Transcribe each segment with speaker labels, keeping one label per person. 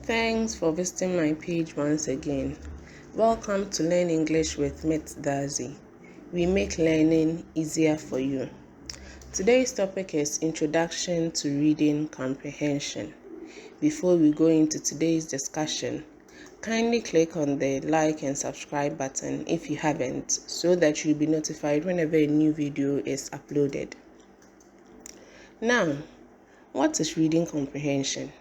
Speaker 1: Thanks for visiting my page once again. Welcome to Learn English with Miss Daisy. We make learning easier for you. Today's topic is Introduction to Reading Comprehension. Before we go into today's discussion, kindly click on the like and subscribe button if you haven't, so that you'll be notified whenever a new video is uploaded. Now, what is reading comprehension?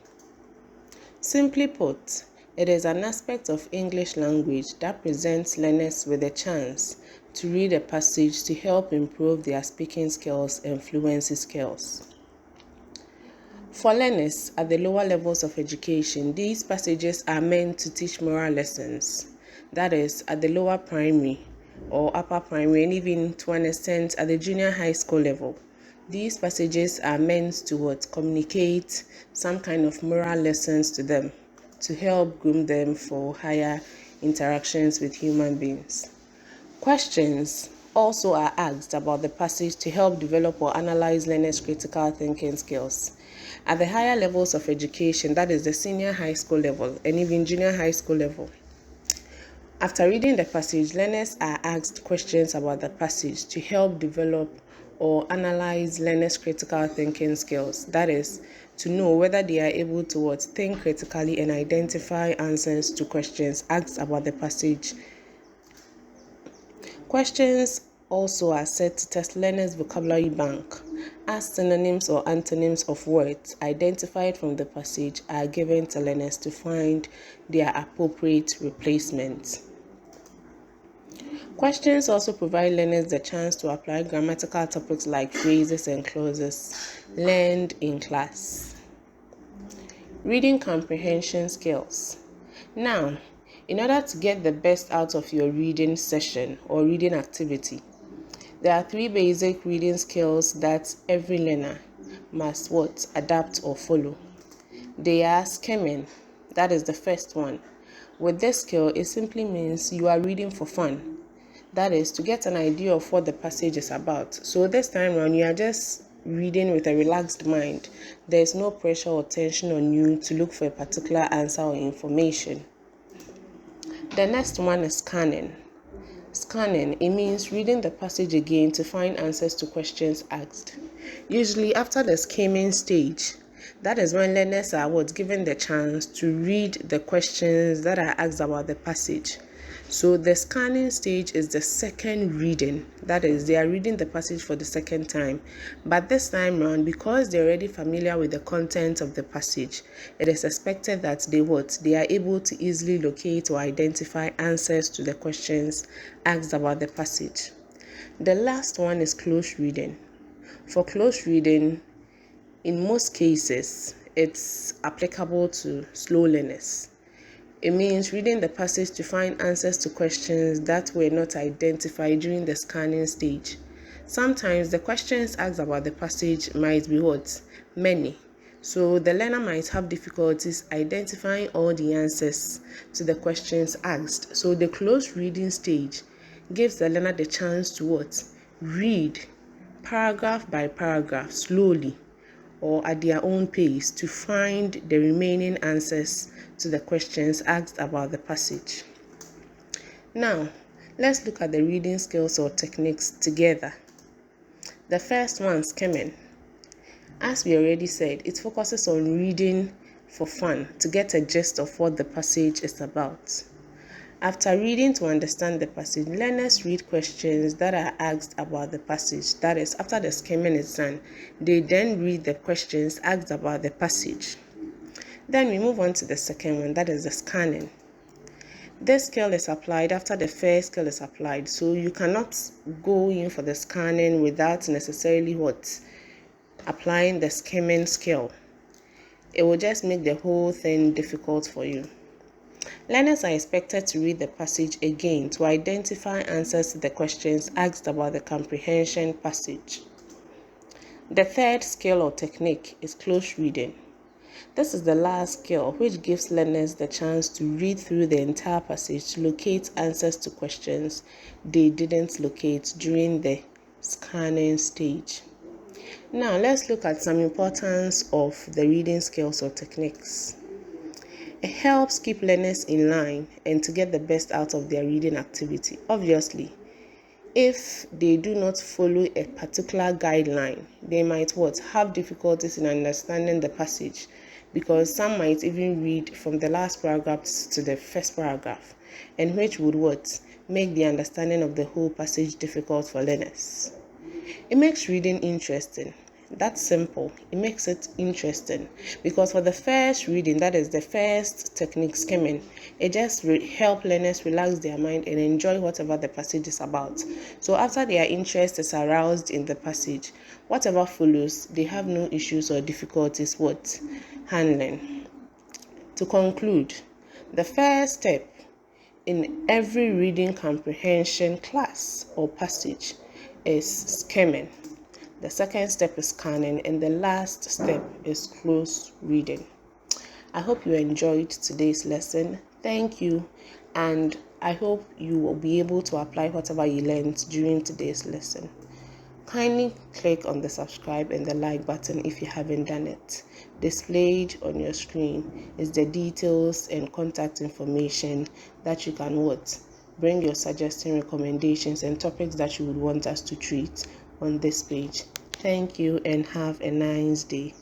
Speaker 1: Simply put, it is an aspect of English language that presents learners with a chance to read a passage to help improve their speaking skills and fluency skills. For learners at the lower levels of education, these passages are meant to teach moral lessons. That is, at the lower primary or upper primary, and even to an extent at the junior high school level. These passages are meant to communicate some kind of moral lessons to them, to help groom them for higher interactions with human beings. Questions also are asked about the passage to help develop or analyze learners' critical thinking skills. At the higher levels of education, that is the senior high school level and even junior high school level, after reading the passage, learners are asked questions about the passage to help develop or analyze learners' critical thinking skills. That is, to know whether they are able to think critically and identify answers to questions asked about the passage. Questions also are set to test learners' vocabulary bank, as synonyms or antonyms of words identified from the passage are given to learners to find their appropriate replacements. Questions also provide learners the chance to apply grammatical topics like phrases and clauses learned in class. Reading comprehension skills. Now, in order to get the best out of your reading session or reading activity, there are 3 basic reading skills that every learner must adapt or follow. They are skimming. That is the first one. With this skill, it simply means you are reading for fun. That is, to get an idea of what the passage is about. So this time around, you are just reading with a relaxed mind. There is no pressure or tension on you to look for a particular answer or information. The next one is scanning. Scanning, it means reading the passage again to find answers to questions asked. Usually after the skimming stage, that is when learners are given the chance to read the questions that are asked about the passage. So the scanning stage is the second reading. That is, they are reading the passage for the second time. But this time around, because they're already familiar with the content of the passage, it is expected that they are able to easily locate or identify answers to the questions asked about the passage. The last one is close reading. For close reading, in most cases, it's applicable to slow learners. It means reading the passage to find answers to questions that were not identified during the scanning stage. Sometimes the questions asked about the passage might be many. So the learner might have difficulties identifying all the answers to the questions asked. So the close reading stage gives the learner the chance to read paragraph by paragraph slowly or at their own pace to find the remaining answers to the questions asked about the passage. Now, let's look at the reading skills or techniques together. The first one, skimming. As we already said, it focuses on reading for fun to get a gist of what the passage is about. After reading to understand the passage, learners read questions that are asked about the passage. That is, after the skimming is done, they then read the questions asked about the passage. Then we move on to the second one, that is the scanning. This skill is applied after the first skill is applied. So you cannot go in for the scanning without necessarily applying the skimming skill. It will just make the whole thing difficult for you. Learners are expected to read the passage again to identify answers to the questions asked about the comprehension passage. The third skill or technique is close reading. This is the last skill which gives learners the chance to read through the entire passage to locate answers to questions they didn't locate during the scanning stage. Now let's look at some importance of the reading skills or techniques. It helps keep learners in line and to get the best out of their reading activity. Obviously, if they do not follow a particular guideline, they might have difficulties in understanding the passage, because some might even read from the last paragraph to the first paragraph, and which would make the understanding of the whole passage difficult for learners. It makes reading interesting. That's simple. It makes it interesting because for the first reading, that is the first technique, skimming, it just helps learners relax their mind and enjoy whatever the passage is about. So after their interest is aroused in the passage, whatever follows, they have no issues or difficulties handling. To conclude, the first step in every reading comprehension class or passage is skimming. The second step is scanning, and the last step is close reading. I hope you enjoyed today's lesson. Thank you, and I hope you will be able to apply whatever you learned during today's lesson. Kindly click on the subscribe and the like button if you haven't done it. Displayed on your screen is the details and contact information that you can bring your suggesting recommendations and topics that you would want us to treat on this page. Thank you and have a nice day.